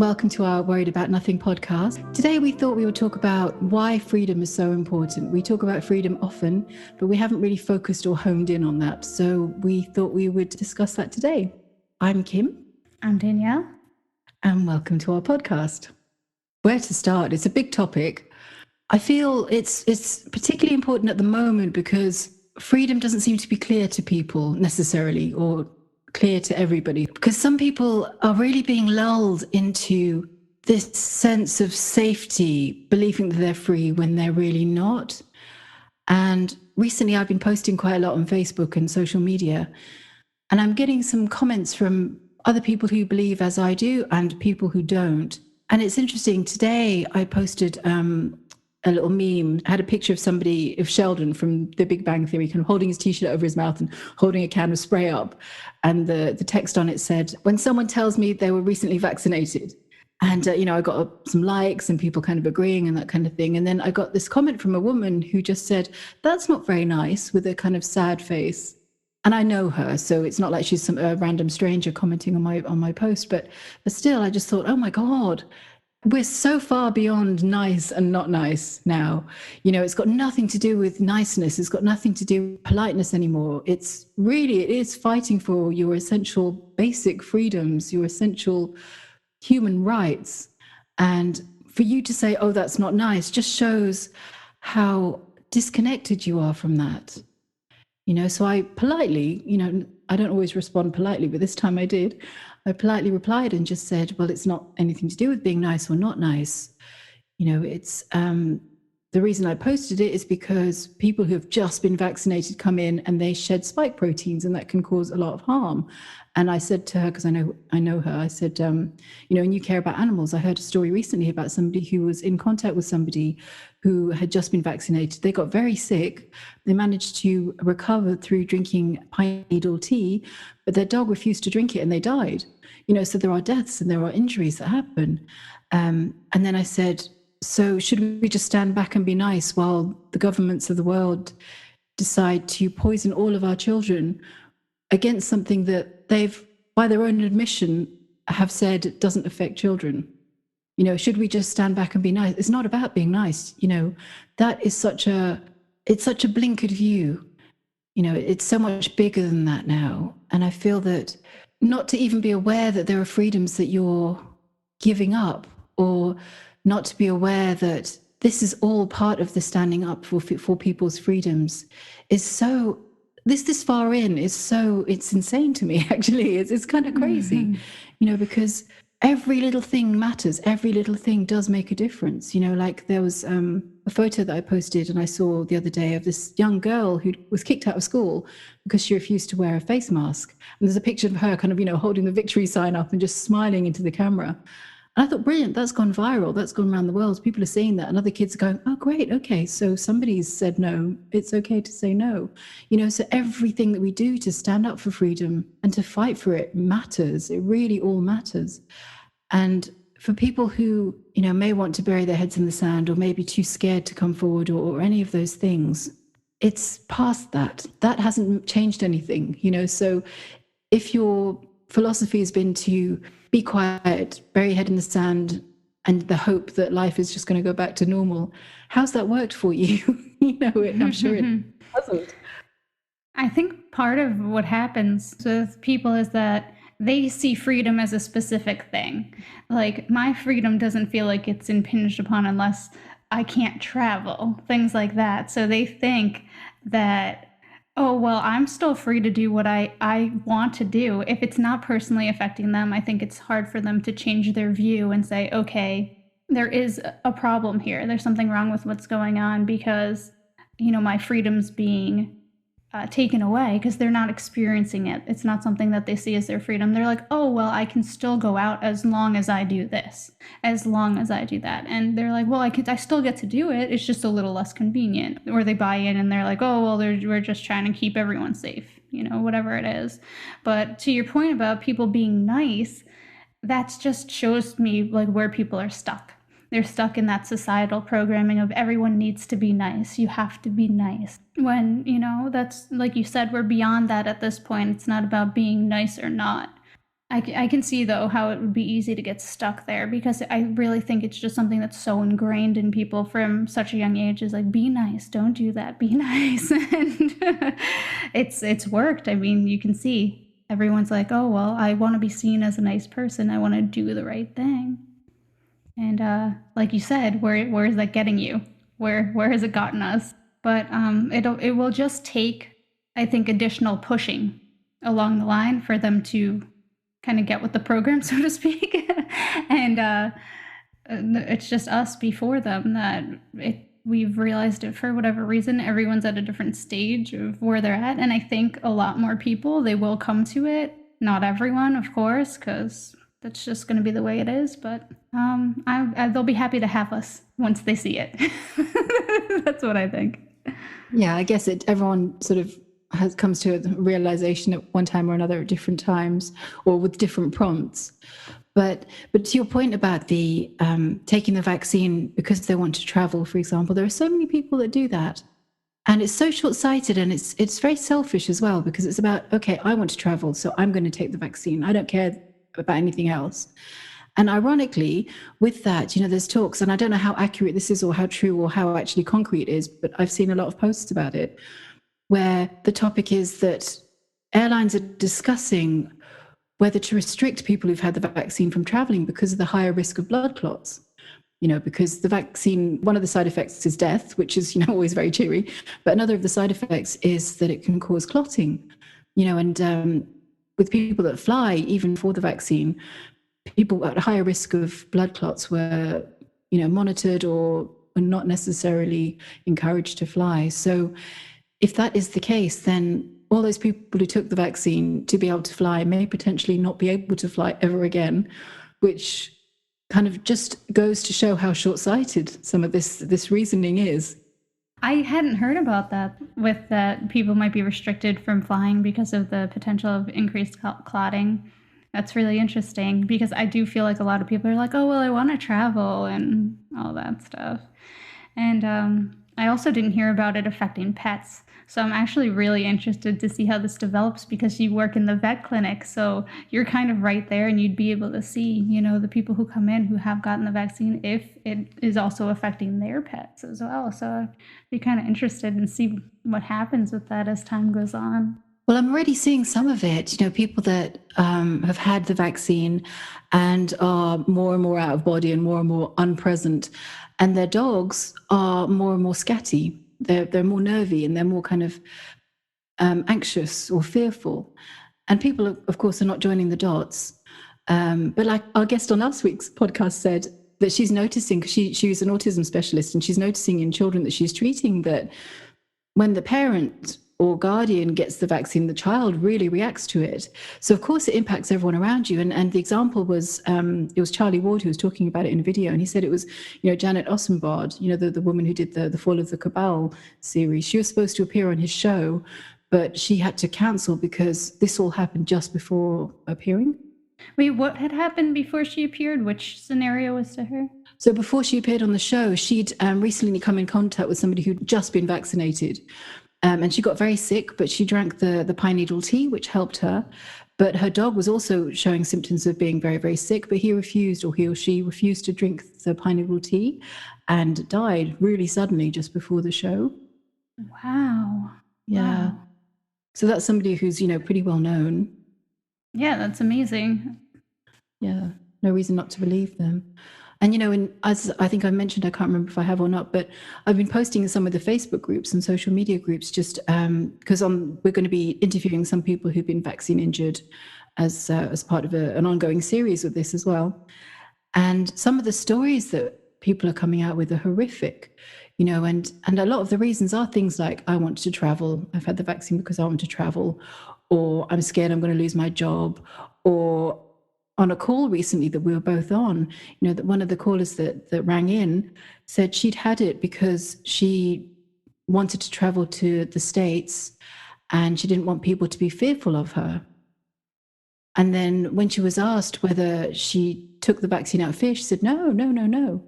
Welcome to our Worried About Nothing podcast. Today we thought we would talk about why freedom is so important. We talk about freedom often, but we haven't really focused or honed in on that. So we thought we would discuss that today. I'm Kim. I'm Danielle. And welcome to our podcast. Where to start? It's a big topic. I feel it's particularly important at the moment because freedom doesn't seem to be clear to people necessarily, or clear to everybody, because some people are really being lulled into this sense of safety, believing that they're free when they're really not. And recently I've been posting quite a lot on Facebook and social media, and I'm getting some comments from other people who believe as I do and people who don't. And it's interesting, today I posted a little meme. I had a picture of Sheldon from The Big Bang Theory, kind of holding his t-shirt over his mouth and holding a can of spray up. And the text on it said, "When someone tells me they were recently vaccinated." And, I got some likes and people kind of agreeing and that kind of thing. And then I got this comment from a woman who just said, "That's not very nice," with a kind of sad face. And I know her, so it's not like she's a random stranger commenting on my post. But still, I just thought, oh my God, we're so far beyond nice and not nice now. It's got nothing to do with niceness. It's got nothing to do with politeness anymore. It is fighting for your essential basic freedoms, your essential human rights. And for you to say, oh, that's not nice, just shows how disconnected you are from that. So I politely, I don't always respond politely, but this time I did. I politely replied and just said, well, it's not anything to do with being nice or not nice. It's the reason I posted it is because people who have just been vaccinated come in and they shed spike proteins, and that can cause a lot of harm. And I said to her, because I know her, I said, and you care about animals. I heard a story recently about somebody who was in contact with somebody who had just been vaccinated. They got very sick. They managed to recover through drinking pine needle tea, but their dog refused to drink it and they died. So there are deaths and there are injuries that happen. And then I said, so should we just stand back and be nice while the governments of the world decide to poison all of our children against something that they've, by their own admission, have said doesn't affect children? Should we just stand back and be nice? It's not about being nice. That is such a blinkered view. It's so much bigger than that now. And I feel that not to even be aware that there are freedoms that you're giving up, or not to be aware that this is all part of the standing up for people's freedoms, is so, this far in is so, it's insane to me, actually. It's kind of crazy, because every little thing matters. Every little thing does make a difference. Like there was a photo that I posted and I saw the other day of this young girl who was kicked out of school because she refused to wear a face mask. And there's a picture of her kind of, holding the victory sign up and just smiling into the camera. And I thought, brilliant, that's gone viral. That's gone around the world. People are seeing that. And other kids are going, oh, great. Okay. So somebody's said no. It's okay to say no. So everything that we do to stand up for freedom and to fight for it matters. It really all matters. And for people who, may want to bury their heads in the sand, or maybe too scared to come forward, or any of those things, it's past that. That hasn't changed anything, So if your philosophy has been to be quiet, bury your head in the sand, and the hope that life is just going to go back to normal, how's that worked for you? I'm sure it hasn't. I think part of what happens with people is that they see freedom as a specific thing. Like, my freedom doesn't feel like it's impinged upon unless I can't travel, things like that. So they think that, oh, well, I'm still free to do what I want to do. If it's not personally affecting them, I think it's hard for them to change their view and say, okay, there is a problem here. There's something wrong with what's going on because, my freedom's being taken away, because they're not experiencing it. It's not something that they see as their freedom. They're like, oh, well, I can still go out as long as I do this, as long as I do that. And they're like, well, I still get to do it. It's just a little less convenient. Or they buy in and they're like, oh, well, we're just trying to keep everyone safe, whatever it is. But to your point about people being nice, that just shows me like where people are stuck. They're stuck in that societal programming of everyone needs to be nice. You have to be nice. When, that's, like you said, we're beyond that at this point. It's not about being nice or not. I can see, though, how it would be easy to get stuck there, because I really think it's just something that's so ingrained in people from such a young age, is like, be nice, don't do that, be nice. And it's worked. I mean, you can see everyone's like, oh, well, I want to be seen as a nice person. I want to do the right thing. And like you said, where is that getting you? Where has it gotten us? But it will just take, I think, additional pushing along the line for them to kind of get with the program, so to speak. And it's just us before them that we've realized it for whatever reason. Everyone's at a different stage of where they're at. And I think a lot more people, they will come to it. Not everyone, of course, because that's just going to be the way it is. But they'll be happy to have us once they see it. That's what I think. Yeah, I guess everyone sort of comes to a realization at one time or another at different times or with different prompts. But to your point about the taking the vaccine because they want to travel, for example, there are so many people that do that. And it's so short-sighted, and it's very selfish as well, because it's about, okay, I want to travel, so I'm going to take the vaccine. I don't care about anything else. And ironically, with that, there's talks, and I don't know how accurate this is or how true or how actually concrete it is, but I've seen a lot of posts about it, where the topic is that airlines are discussing whether to restrict people who've had the vaccine from traveling because of the higher risk of blood clots. Because the vaccine, one of the side effects is death, which is, always very cheery. But another of the side effects is that it can cause clotting, and with people that fly, even for the vaccine, people at higher risk of blood clots were, monitored or not necessarily encouraged to fly. So if that is the case, then all those people who took the vaccine to be able to fly may potentially not be able to fly ever again, which kind of just goes to show how short-sighted some of this reasoning is. I hadn't heard about that, with that people might be restricted from flying because of the potential of increased clotting. That's really interesting, because I do feel like a lot of people are like, oh, well, I want to travel and all that stuff. And I also didn't hear about it affecting pets. So I'm actually really interested to see how this develops, because you work in the vet clinic. So you're kind of right there, and you'd be able to see, the people who come in who have gotten the vaccine, if it is also affecting their pets as well. So I'd be kind of interested and see what happens with that as time goes on. Well, I'm already seeing some of it, people that have had the vaccine and are more and more out of body and more unpresent, and their dogs are more and more scatty. They're more nervy, and they're more kind of anxious or fearful. And people, of course, are not joining the dots. But like our guest on last week's podcast said, that she's noticing, because she's an autism specialist, and she's noticing in children that she's treating that when the parent or guardian gets the vaccine, the child really reacts to it. So of course it impacts everyone around you. And the example was, it was Charlie Ward who was talking about it in a video, and he said it was, Janet Ossenbard, the woman who did the Fall of the Cabal series. She was supposed to appear on his show, but she had to cancel because this all happened just before appearing. Wait, what had happened before she appeared? Which scenario was to her? So before she appeared on the show, she'd recently come in contact with somebody who'd just been vaccinated. And she got very sick, but she drank the pine needle tea, which helped her. But her dog was also showing symptoms of being very, very sick, but he or she refused to drink the pine needle tea and died really suddenly just before the show. Wow. Yeah. Wow. So that's somebody who's, pretty well known. Yeah, that's amazing. Yeah, no reason not to believe them. And, as I think I mentioned, I can't remember if I have or not, but I've been posting in some of the Facebook groups and social media groups just because we're going to be interviewing some people who've been vaccine injured as part of an ongoing series of this as well. And some of the stories that people are coming out with are horrific, and a lot of the reasons are things like, I want to travel. I've had the vaccine because I want to travel, or I'm scared I'm going to lose my job, or on a call recently that we were both on, that one of the callers that rang in said she'd had it because she wanted to travel to the States and she didn't want people to be fearful of her. And then when she was asked whether she took the vaccine out of fear, she said, no.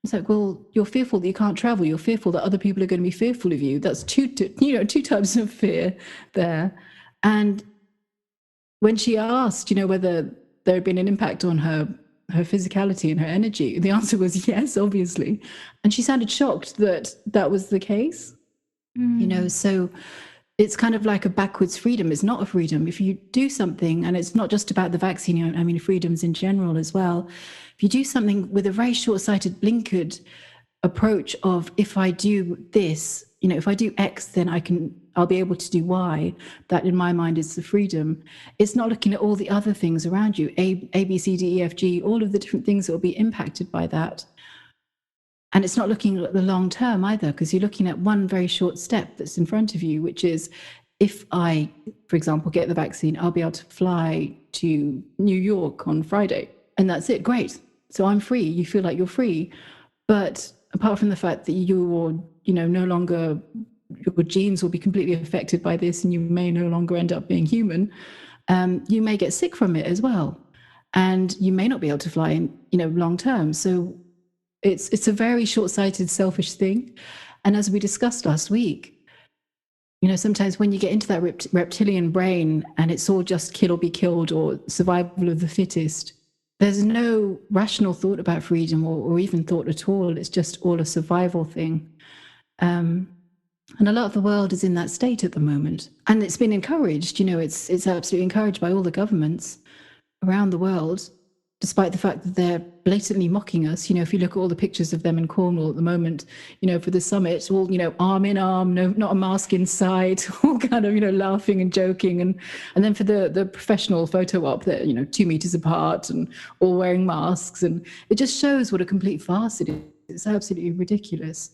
It's like, well, you're fearful that you can't travel. You're fearful that other people are going to be fearful of you. That's two types of fear there. And when she asked, whether there had been an impact on her physicality and her energy? The answer was yes, obviously. And she sounded shocked that that was the case. So it's kind of like a backwards freedom. It's not a freedom. If you do something, and it's not just about the vaccine, I mean, freedoms in general as well. If you do something with a very short-sighted, blinkered approach of, if I do this, if I do X, then I'll be able to do Y. That in my mind is the freedom. It's not looking at all the other things around you, A, B, C, D, E, F, G, all of the different things that will be impacted by that. And it's not looking at the long term either, because you're looking at one very short step that's in front of you, which is, if I, for example, get the vaccine, I'll be able to fly to New York on Friday. And that's it. Great. So I'm free. You feel like you're free. But apart from the fact that you're, no longer, your genes will be completely affected by this, and you may no longer end up being human, you may get sick from it as well. And you may not be able to fly in, long term. So it's a very short-sighted, selfish thing. And as we discussed last week, sometimes when you get into that reptilian brain and it's all just kill or be killed or survival of the fittest, there's no rational thought about freedom or even thought at all. It's just all a survival thing. And a lot of the world is in that state at the moment. And it's been encouraged, it's absolutely encouraged by all the governments around the world, despite the fact that they're blatantly mocking us. If you look at all the pictures of them in Cornwall at the moment, for the summit, all, arm in arm, no, not a mask in sight, all kind of, laughing and joking. And then for the professional photo op, they're, 2 meters apart and all wearing masks. And it just shows what a complete farce it is. It's absolutely ridiculous.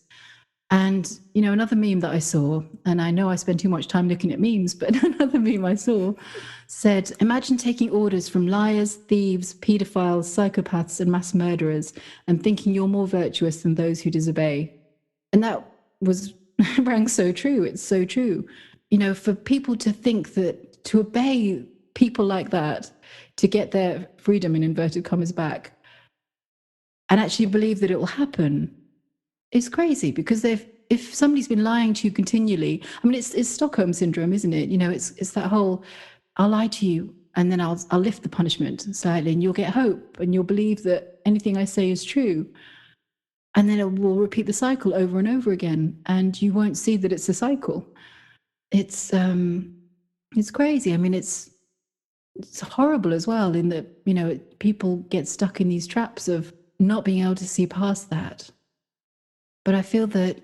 And, another meme that I saw, and I know I spend too much time looking at memes, but another meme I saw said, imagine taking orders from liars, thieves, pedophiles, psychopaths, and mass murderers, and thinking you're more virtuous than those who disobey. And that rang so true. It's so true. For people to think that to obey people like that, to get their freedom in inverted commas back, and actually believe that it will happen, is crazy. Because if somebody's been lying to you continually, I mean, it's Stockholm syndrome, isn't it? It's that whole, I'll lie to you and then I'll lift the punishment slightly, and you'll get hope and you'll believe that anything I say is true. And then it will repeat the cycle over and over again, and you won't see that it's a cycle. It's crazy. I mean, it's horrible as well, in that, people get stuck in these traps of not being able to see past that. But I feel that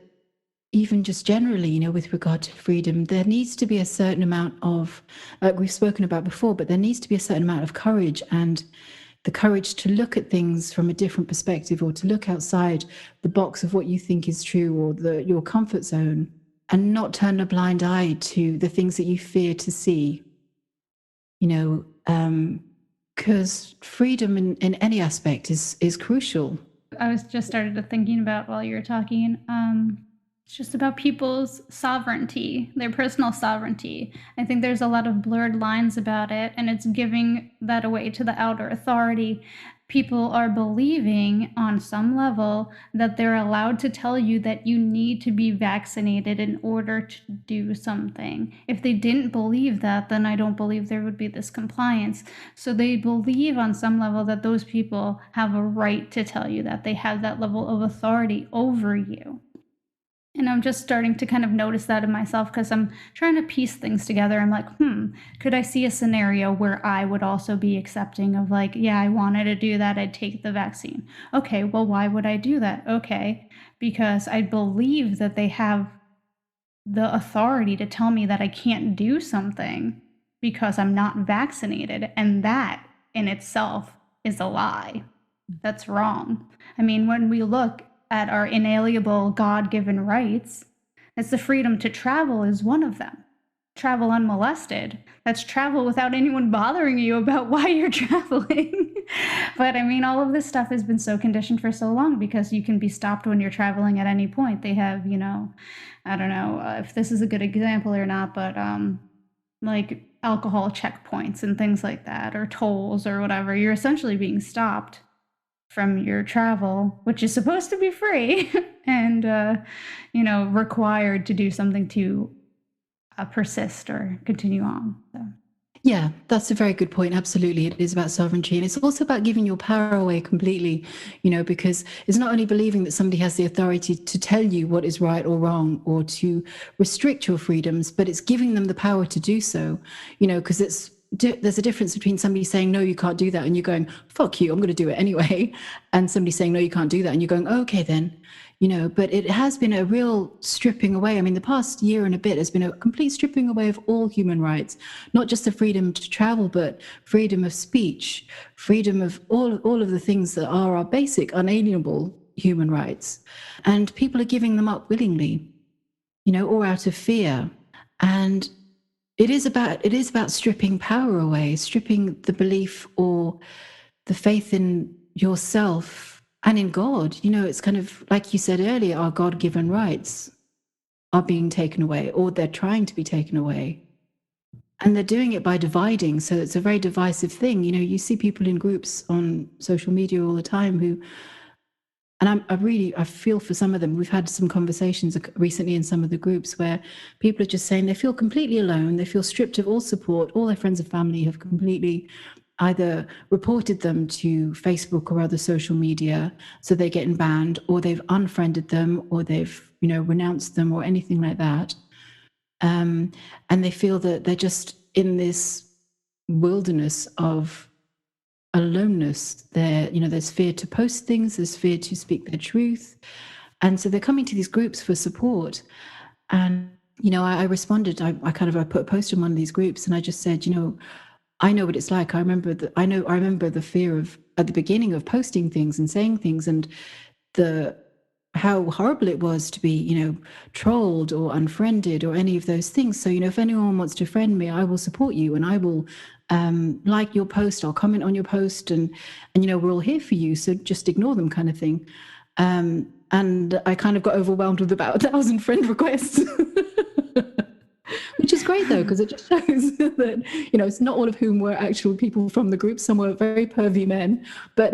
even just generally, with regard to freedom, there needs to be a certain amount of, like we've spoken about before, but there needs to be a certain amount of courage, and the courage to look at things from a different perspective, or to look outside the box of what you think is true, or your comfort zone, and not turn a blind eye to the things that you fear to see. Because freedom in any aspect is crucial. I was just started thinking about while you were talking. It's just about people's sovereignty, their personal sovereignty. I think there's a lot of blurred lines about it, and it's giving that away to the outer authority. People are believing on some level that they're allowed to tell you that you need to be vaccinated in order to do something. If they didn't believe that, then I don't believe there would be this compliance. So they believe on some level that those people have a right to tell you that. They have that level of authority over you. And I'm just starting to kind of notice that in myself, because I'm trying to piece things together. I'm like, could I see a scenario where I would also be accepting of, like, yeah, I wanted to do that, I'd take the vaccine. Okay, well, why would I do that? Okay, because I believe that they have the authority to tell me that I can't do something because I'm not vaccinated. And that in itself is a lie. That's wrong. I mean, when we look at our inalienable God-given rights, it's the freedom to travel is one of them. Travel unmolested. That's travel without anyone bothering you about why you're traveling. But I mean, all of this stuff has been so conditioned for so long, because you can be stopped when you're traveling at any point. They have, I don't know if this is a good example or not, but like alcohol checkpoints and things like that, or tolls or whatever. You're essentially being stopped from your travel, which is supposed to be free, and required to do something to persist or continue on. So. Yeah, that's a very good point. Absolutely. It is about sovereignty. And it's also about giving your power away completely, because it's not only believing that somebody has the authority to tell you what is right or wrong or to restrict your freedoms, but it's giving them the power to do so, because there's a difference between somebody saying, no, you can't do that, and you're going, fuck you, I'm going to do it anyway. And somebody saying, no, you can't do that. And you're going, oh, okay, then. But it has been a real stripping away. I mean, the past year and a bit has been a complete stripping away of all human rights, not just the freedom to travel, but freedom of speech, freedom of all of the things that are our basic, unalienable human rights. And people are giving them up willingly, or out of fear. And it is about stripping power away, stripping the belief or the faith in yourself and in God. It's kind of like you said earlier, our God-given rights are being taken away, or they're trying to be taken away. And they're doing it by dividing. So it's a very divisive thing. You see people in groups on social media all the time who, and I feel for some of them. We've had some conversations recently in some of the groups where people are just saying they feel completely alone. They feel stripped of all support. All their friends and family have completely either reported them to Facebook or other social media, so they're getting banned, or they've unfriended them, or they've, renounced them, or anything like that. And they feel that they're just in this wilderness of aloneness. There's fear to post things, there's fear to speak their truth. And so they're coming to these groups for support. And, I responded, I put a post in one of these groups, and I just said, I know what it's like. I remember the fear of at the beginning of posting things and saying things, and how horrible it was to be, trolled or unfriended or any of those things. So, if anyone wants to friend me, I will support you, and I will like your post, I'll comment on your post, and we're all here for you. So just ignore them, kind of thing. And I kind of got overwhelmed with about 1,000 friend requests. Which is great, though, because it just shows that, it's not all of whom were actual people from the group. Some were very pervy men. But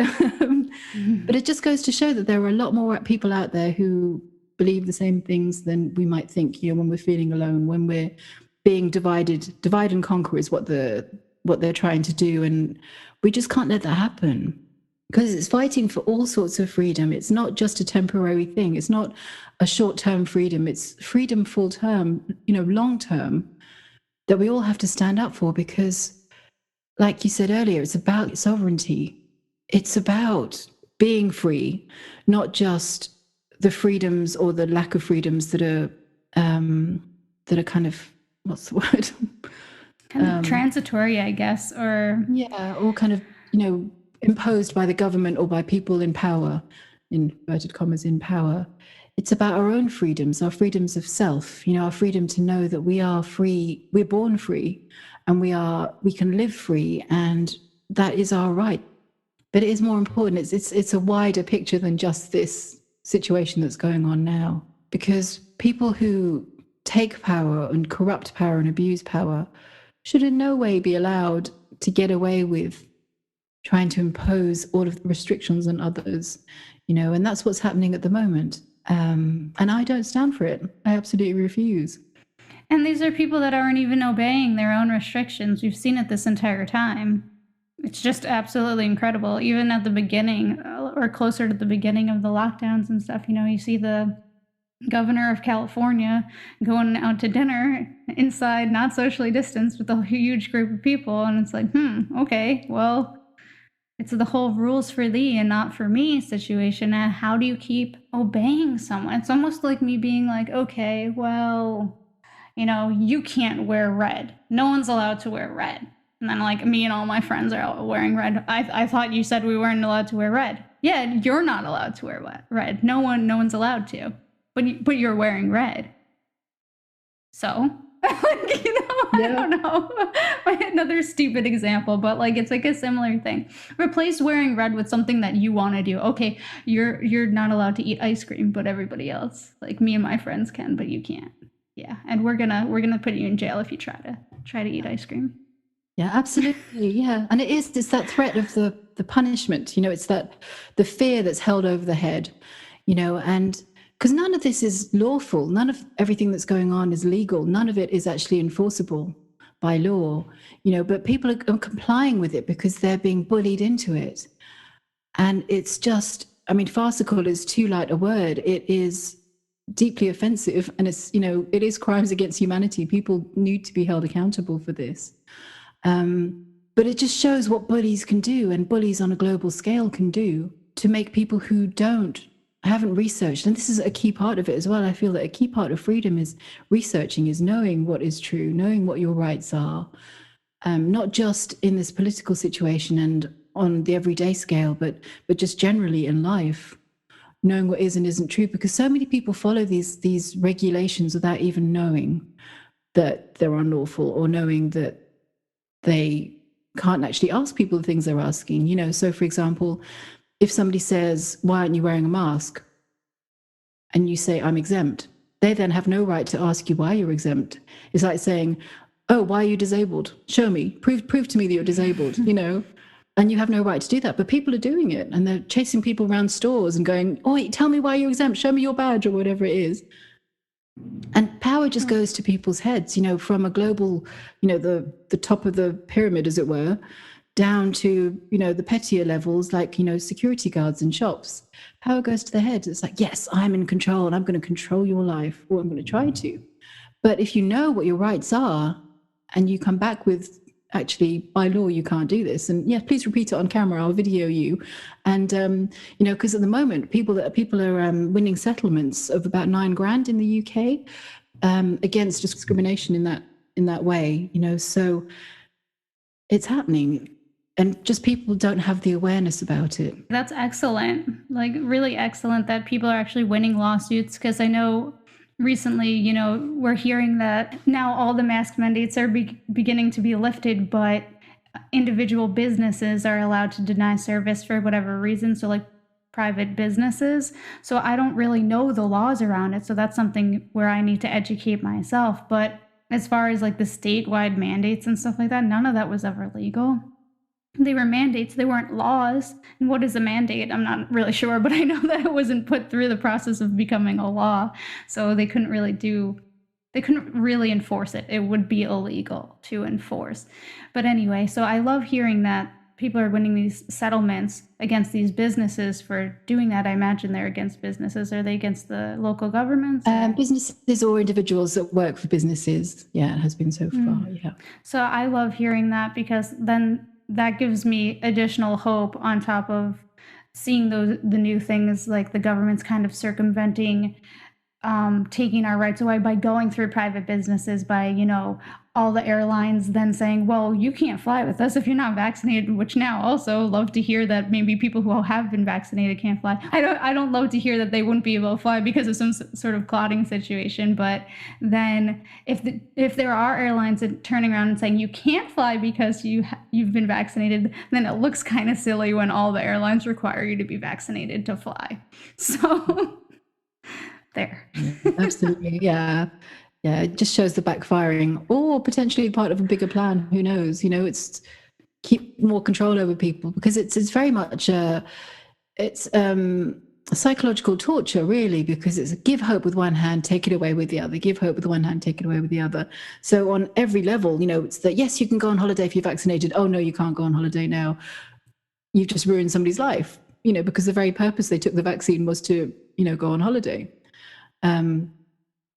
it just goes to show that there are a lot more people out there who believe the same things than we might think, when we're feeling alone, when we're being divided. Divide and conquer is what they're trying to do. And we just can't let that happen. Because it's fighting for all sorts of freedom. It's not just a temporary thing. It's not a short-term freedom. It's freedom full-term, long-term, that we all have to stand up for. Because, like you said earlier, it's about sovereignty. It's about being free, not just the freedoms or the lack of freedoms that are kind of, what's the word? Kind of transitory, I guess, or kind of, imposed by the government or by people in power, in inverted commas, in power. It's about our own freedoms, our freedoms of self, our freedom to know that we are free, we're born free, and we can live free, and that is our right. But it is more important. It's a wider picture than just this situation that's going on now, because people who take power and corrupt power and abuse power should in no way be allowed to get away with trying to impose all of the restrictions on others, and that's what's happening at the moment. And I don't stand for it. I absolutely refuse. And these are people that aren't even obeying their own restrictions. We've seen it this entire time. It's just absolutely incredible. Even at the beginning, or closer to the beginning of the lockdowns and stuff, you see the governor of California going out to dinner inside, not socially distanced, with a huge group of people. And it's like, okay, well, it's the whole rules for thee and not for me situation. And how do you keep obeying someone? It's almost like me being like, okay, well, you can't wear red. No one's allowed to wear red. And then like me and all my friends are all wearing red. I thought you said we weren't allowed to wear red. Yeah, you're not allowed to wear red. No one's allowed to. But you're wearing red. So, I don't know. Another stupid example, but like it's like a similar thing. Replace wearing red with something that you want to do. Okay, you're not allowed to eat ice cream, but everybody else, like me and my friends, can, but you can't. Yeah, and we're gonna put you in jail if you try to eat ice cream. Yeah, absolutely. Yeah, and it's that threat of the punishment. It's that the fear that's held over the head. And because none of this is lawful, none of everything that's going on is legal, none of it is actually enforceable. by law, but people are complying with it because they're being bullied into it. And it's just, farcical is too light a word. It is deeply offensive, and it's, it is crimes against humanity. People need to be held accountable for this. But it just shows what bullies can do, and bullies on a global scale can do, to make people who haven't researched. And this is a key part of it as well. I feel that a key part of freedom is researching, is knowing what is true, knowing what your rights are, not just in this political situation and on the everyday scale, but just generally in life, knowing what is and isn't true, because so many people follow these regulations without even knowing that they're unlawful, or knowing that they can't actually ask people the things they're asking. So for example, if somebody says, why aren't you wearing a mask? And you say, I'm exempt, they then have no right to ask you why you're exempt. It's like saying, oh, why are you disabled? Show me, prove to me that you're disabled, and you have no right to do that. But people are doing it, and they're chasing people around stores and going, oh, tell me why you're exempt, show me your badge, or whatever it is. And power just goes to people's heads, from a global, the top of the pyramid, as it were, down to, the pettier levels, like, security guards in shops. Power goes to their heads. It's like, yes, I'm in control, and I'm going to control your life, or I'm going to try to. But if you know what your rights are, and you come back with, actually, by law, you can't do this, and yeah, please repeat it on camera, I'll video you. And because at the moment, people are winning settlements of about $9,000 in the UK against discrimination in that way. So it's happening, and just people don't have the awareness about it. That's excellent, like really excellent that people are actually winning lawsuits, because I know recently, we're hearing that now all the mask mandates are beginning to be lifted, but individual businesses are allowed to deny service for whatever reason. So like private businesses. So I don't really know the laws around it. So that's something where I need to educate myself. But as far as like the statewide mandates and stuff like that, none of that was ever legal. They were mandates, they weren't laws. And what is a mandate? I'm not really sure, but I know that it wasn't put through the process of becoming a law. So they couldn't really enforce it. It would be illegal to enforce. But anyway, so I love hearing that people are winning these settlements against these businesses for doing that. I imagine they're against businesses. Are they against the local governments? Businesses or individuals that work for businesses. Yeah, it has been so far. Yeah. So I love hearing that, because then that gives me additional hope on top of seeing the new things, like the government's kind of circumventing, taking our rights away by going through private businesses, by, all the airlines then saying, well, you can't fly with us if you're not vaccinated, which now also love to hear that maybe people who have been vaccinated can't fly. I don't love to hear that they wouldn't be able to fly because of some sort of clotting situation. But then if there are airlines turning around and saying you can't fly because you've been vaccinated, then it looks kind of silly when all the airlines require you to be vaccinated to fly. So there. Absolutely. Yeah. It just shows the backfiring, or potentially part of a bigger plan. Who knows? It's keep more control over people, because it's very much it's psychological torture, really, because it's give hope with one hand, take it away with the other. Give hope with one hand, take it away with the other. So on every level, it's that, yes, you can go on holiday if you're vaccinated. Oh no, you can't go on holiday now. You've just ruined somebody's life, because the very purpose they took the vaccine was to, go on holiday.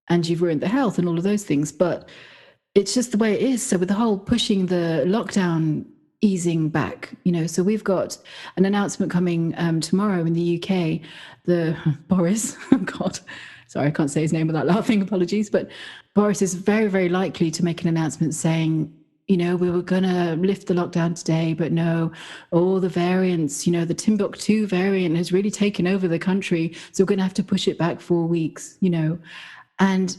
And you've ruined their health and all of those things. But it's just the way it is. So with the whole pushing the lockdown easing back, so we've got an announcement coming tomorrow in the UK. The Boris, God, sorry, I can't say his name without laughing, apologies. But Boris is very, very likely to make an announcement saying, we were going to lift the lockdown today, but no, all the variants, the Timbuktu variant has really taken over the country. So we're going to have to push it back 4 weeks, And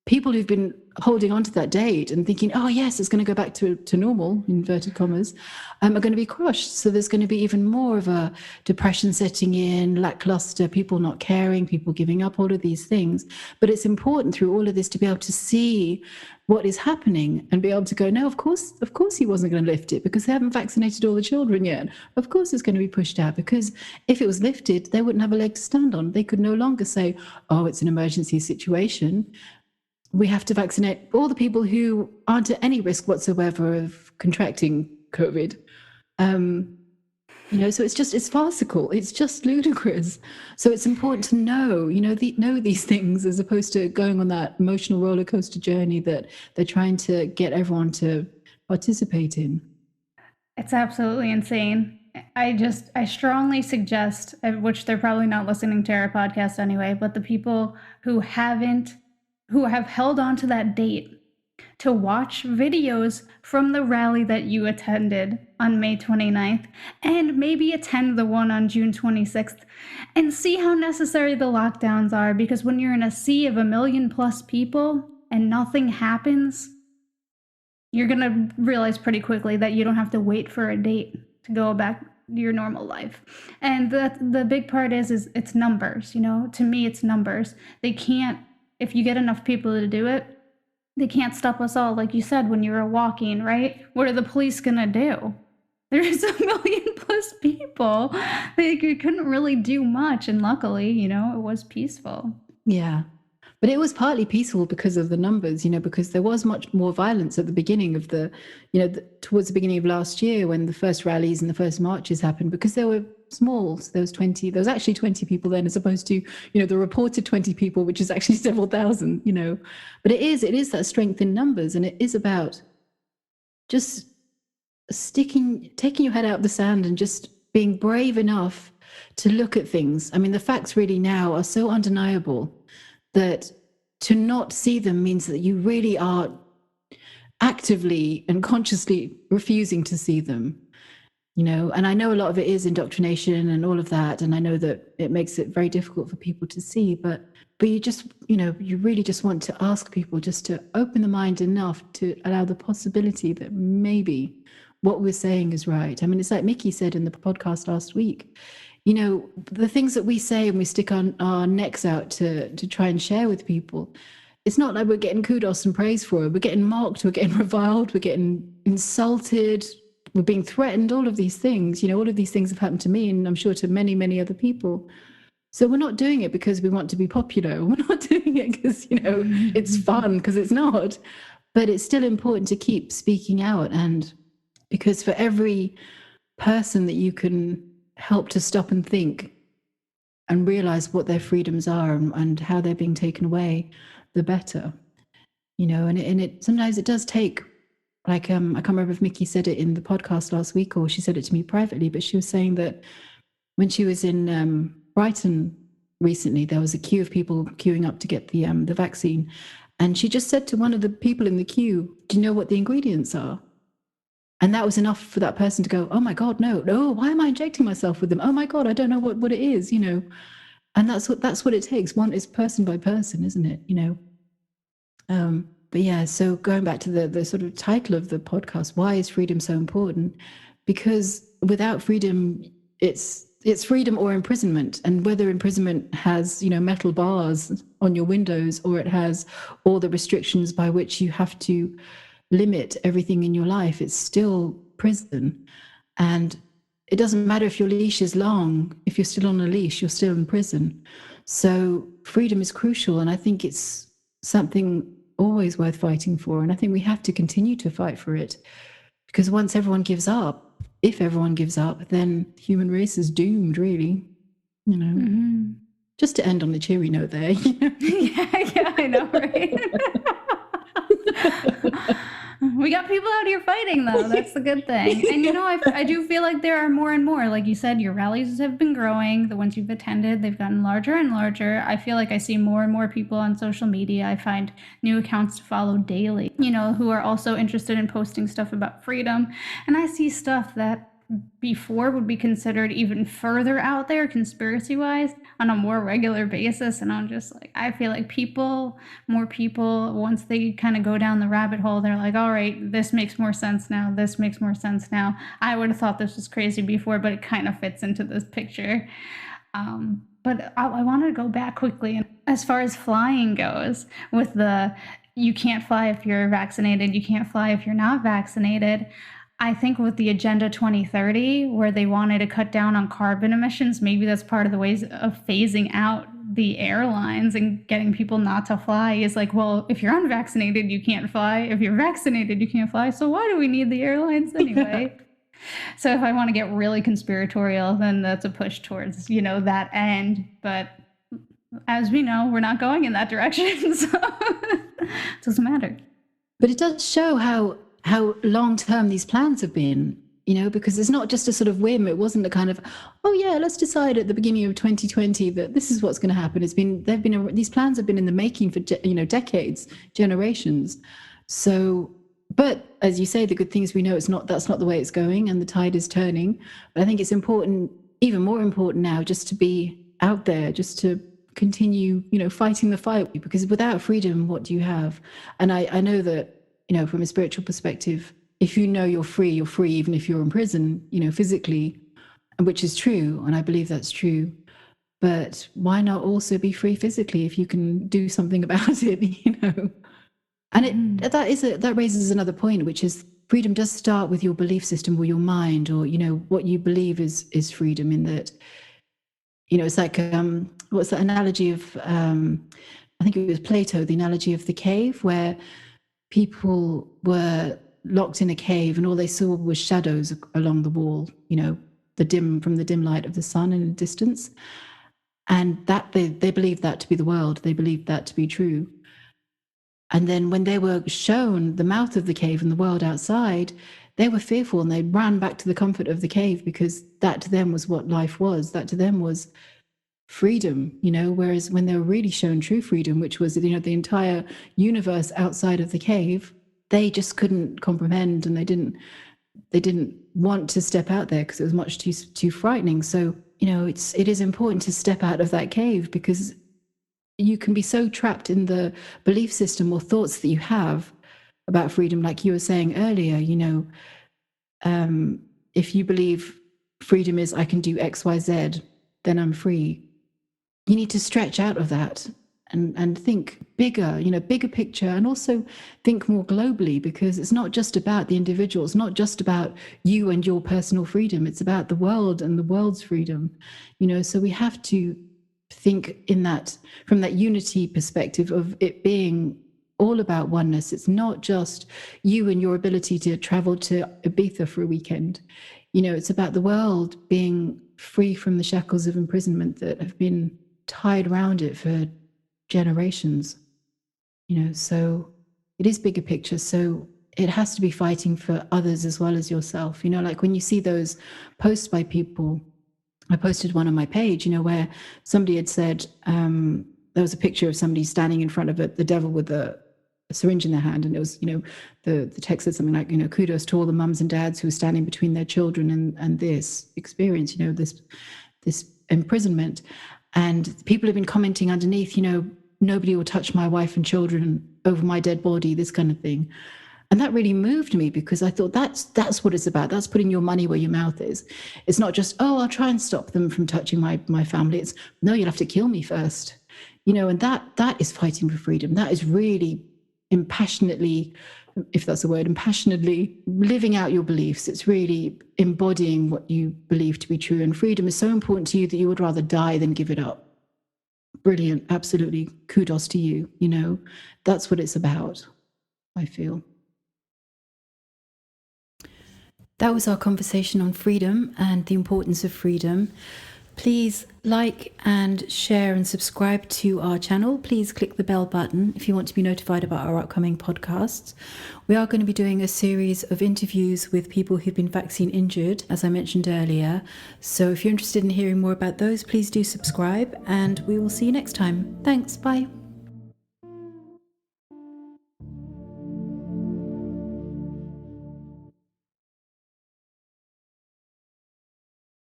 people who've been holding on to that date and thinking, oh, yes, it's going to go back to normal, inverted commas, are going to be crushed. So there's going to be even more of a depression setting in, lackluster, people not caring, people giving up, all of these things. But it's important through all of this to be able to see what is happening and be able to go, no, of course he wasn't going to lift it because they haven't vaccinated all the children yet. Of course it's going to be pushed out, because if it was lifted, they wouldn't have a leg to stand on. They could no longer say, oh, it's an emergency situation. we have to vaccinate all the people who aren't at any risk whatsoever of contracting COVID. So it's farcical. It's just ludicrous. So it's important to know, know these things, as opposed to going on that emotional roller coaster journey that they're trying to get everyone to participate in. It's absolutely insane. I strongly suggest, which they're probably not listening to our podcast anyway, but the people who have held on to that date to watch videos from the rally that you attended on May 29th and maybe attend the one on June 26th and see how necessary the lockdowns are, because when you're in a sea of 1 million plus people and nothing happens, you're going to realize pretty quickly that you don't have to wait for a date to go back to your normal life. And the big part is it's numbers, to me, it's numbers. They can't, if you get enough people to do it, they can't stop us all. Like you said, when you were walking, right? What are the police going to do? There's 1 million plus people. They couldn't really do much. And luckily, it was peaceful. Yeah. But it was partly peaceful because of the numbers, because there was much more violence at the beginning of towards the beginning of last year, when the first rallies and the first marches happened, because they were small. So there was actually 20 people then, as opposed to, the reported 20 people, which is actually several thousand, But it is that strength in numbers. And it is about just taking your head out of the sand and just being brave enough to look at things. I mean, the facts really now are so undeniable that to not see them means that you really are actively and consciously refusing to see them, and I know a lot of it is indoctrination and all of that, and I know that it makes it very difficult for people to see, but you just, you really just want to ask people just to open the mind enough to allow the possibility that maybe what we're saying is right. I mean, it's like Mickey said in the podcast last week, the things that we say and we stick our necks out to try and share with people, it's not like we're getting kudos and praise for it. We're getting mocked, we're getting reviled, we're getting insulted, we're being threatened, all of these things. All of these things have happened to me, and I'm sure to many, many other people. So we're not doing it because we want to be popular. We're not doing it because, it's fun, because it's not. But it's still important to keep speaking out. And because for every person that you can help to stop and think and realize what their freedoms are and how they're being taken away, the better. And it sometimes it does take, like, I can't remember if Mickey said it in the podcast last week or she said it to me privately, but she was saying that when she was in Brighton recently, there was a queue of people queuing up to get the vaccine. And she just said to one of the people in the queue, "Do you know what the ingredients are?" And that was enough for that person to go, "Oh my God, no, why am I injecting myself with them? Oh my God, I don't know what it is, And that's what it takes. One is person by person, isn't it? But yeah, so going back to the sort of title of the podcast, why is freedom so important? Because without freedom, it's freedom or imprisonment. And whether imprisonment has, metal bars on your windows, or it has all the restrictions by which you have to limit everything in your life, it's still prison. And it doesn't matter if your leash is long, if you're still on a leash, you're still in prison. So freedom is crucial. And I think it's something always worth fighting for. And I think we have to continue to fight for it, because once everyone gives up, if everyone gives up, then the human race is doomed, really. Just to end on a cheery note there. Yeah, I know, right? We got people out here fighting, though. That's the good thing. And, I do feel like there are more and more. Like you said, your rallies have been growing. The ones you've attended, they've gotten larger and larger. I feel like I see more and more people on social media. I find new accounts to follow daily, who are also interested in posting stuff about freedom. And I see stuff that before would be considered even further out there conspiracy-wise on a more regular basis. And I'm just like, I feel like more people, once they kind of go down the rabbit hole, they're like, all right, this makes more sense now. This makes more sense now. I would have thought this was crazy before, but it kind of fits into this picture. But I want to go back quickly. As far as flying goes, with you can't fly if you're vaccinated, you can't fly if you're not vaccinated. I think with the Agenda 2030, where they wanted to cut down on carbon emissions, maybe that's part of the ways of phasing out the airlines and getting people not to fly is like, well, if you're unvaccinated, you can't fly. If you're vaccinated, you can't fly. So why do we need the airlines anyway? So if I want to get really conspiratorial, then that's a push towards, that end. But as we know, we're not going in that direction. So it doesn't matter. But it does show how long-term these plans have been, because it's not just a sort of whim. It wasn't a kind of, oh yeah, let's decide at the beginning of 2020 that this is what's going to happen. These plans have been in the making for, decades, generations. So, but as you say, the good things we know, that's not the way it's going, and the tide is turning. But I think it's important, even more important now, just to be out there, just to continue, fighting the fight, because without freedom, what do you have? And I know that, from a spiritual perspective, if you're free, even if you're in prison, physically, which is true. And I believe that's true. But why not also be free physically if you can do something about it, And that raises another point, which is freedom does start with your belief system or your mind, or, what you believe is freedom, in that, it's like, what's that analogy of, I think it was Plato, the analogy of the cave, where people were locked in a cave and all they saw was shadows along the wall, from the dim light of the sun in the distance. And that they believed that to be the world. They believed that to be true. And then when they were shown the mouth of the cave and the world outside, they were fearful and they ran back to the comfort of the cave, because that to them was what life was. That to them was freedom, whereas when they were really shown true freedom, which was, the entire universe outside of the cave, they just couldn't comprehend, and they didn't want to step out there because it was much too frightening. So, it is important to step out of that cave, because you can be so trapped in the belief system or thoughts that you have about freedom, like you were saying earlier. If you believe freedom is I can do X, Y, Z, then I'm free. You need to stretch out of that and think bigger, bigger picture, and also think more globally, because it's not just about the individual. It's not just about you and your personal freedom. It's about the world and the world's freedom, so we have to think from that unity perspective of it being all about oneness. It's not just you and your ability to travel to Ibiza for a weekend. It's about the world being free from the shackles of imprisonment that have been tied around it for generations. So it is bigger picture. So it has to be fighting for others as well as yourself. Like when you see those posts by people, I posted one on my page, where somebody had said, there was a picture of somebody standing in front of the devil with a syringe in their hand. And it was, the text said something like, kudos to all the mums and dads who are standing between their children and this experience, this imprisonment. And people have been commenting underneath, nobody will touch my wife and children over my dead body, this kind of thing. And that really moved me, because I thought that's what it's about. That's putting your money where your mouth is. It's not just, I'll try and stop them from touching my family. It's, no, you'll have to kill me first. And that is fighting for freedom. That is really impassionately, if that's a word, impassionately living out your beliefs. It's really embodying what you believe to be true. And freedom is so important to you that you would rather die than give it up. Brilliant. Absolutely. Kudos to you. That's what it's about, I feel. That was our conversation on freedom and the importance of freedom. Please like and share and subscribe to our channel. Please click the bell button if you want to be notified about our upcoming podcasts. We are going to be doing a series of interviews with people who've been vaccine injured, as I mentioned earlier. So if you're interested in hearing more about those, please do subscribe, and we will see you next time. Thanks. Bye.